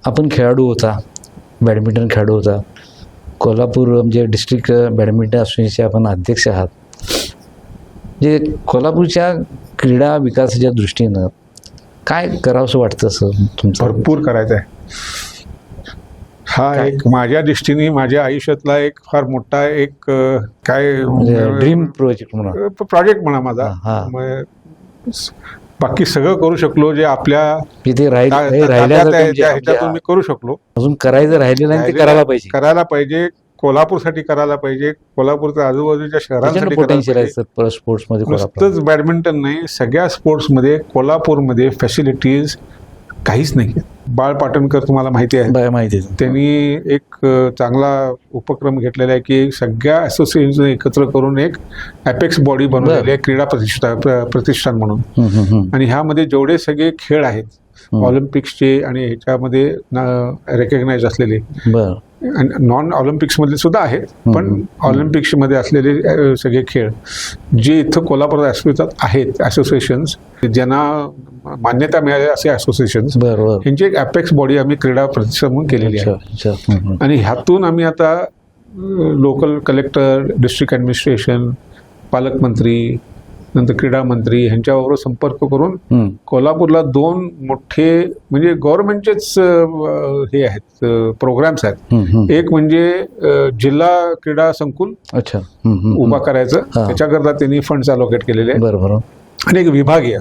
आपण खेळाडू होता, बॅडमिंटन खेळाडू होता. कोल्हापूर म्हणजे डिस्ट्रिक्ट बॅडमिंटन असोसिएशनचे आपण अध्यक्ष आहात. जे कोल्हापूरच्या क्रीडा विकासाच्या दृष्टीनं काय करावंसं वाटतं सर तुमचं? भरपूर करायचं आहे. हा काय? एक माझ्या दृष्टीने माझ्या आयुष्यातला एक फार मोठा एक काय ड्रीम प्रोजेक्ट म्हणून. प्रोजेक्ट म्हणा माझा. हा. बाकी सगळं करू शकलो जे आपल्या तिथे ह्याच्यातून मी करू शकलो. अजून करायचं राहिलेलं नाही, ते करायला पाहिजे. करायला पाहिजे. कोल्हापूरसाठी करायला पाहिजे. कोल्हापूरच्या आजूबाजूच्या शहरांसाठी पोटेन्शियल आहे सर स्पोर्ट्समध्ये. नुसतंच बॅडमिंटन नाही, सगळ्या स्पोर्ट्समध्ये कोल्हापूरमध्ये फॅसिलिटीज काहीच नाही. बाळ पाटणकर तुम्हाला माहिती आहे, माहिती आहे. त्यांनी एक चांगला उपक्रम घेतलेला आहे की सगळ्या असोसिएशन एकत्र करून एक अपेक्स बॉडी बनवलेली आहे, क्रीडा प्रतिष्ठान म्हणून. आणि ह्यामध्ये जेवढे सगळे खेळ आहेत ऑलिम्पिक्सचे आणि ह्याच्यामध्ये रेकग्नाइज असलेले आणि नॉन ऑलिम्पिक्स मधले सुद्धा आहेत, पण ऑलिम्पिक्स मध्ये असलेले सगळे खेळ जे इथं कोल्हापूरात अस्तित्वात आहेत असोसिएशन्स, ज्यांना मान्यता मिळाली असे असोसिएशन्स, ह्यांची एक अपेक्स बॉडी आम्ही क्रीडा प्रतिष्ठान म्हणून केलेली आहे. आणि ह्यातून आम्ही आता लोकल कलेक्टर, डिस्ट्रिक्ट ॲडमिनिस्ट्रेशन, पालकमंत्री, नंतर क्रीडा मंत्री ह्यांच्याबरोबर संपर्क करून कोल्हापूरला 2 मोठे म्हणजे गव्हर्नमेंटचेच हे आहेत प्रोग्राम्स आहेत. एक म्हणजे जिल्हा क्रीडा संकुल उभा करायचं, त्याच्याकरता त्यांनी फंड्स अलोकेट केलेले आहेत. आणि एक विभागीय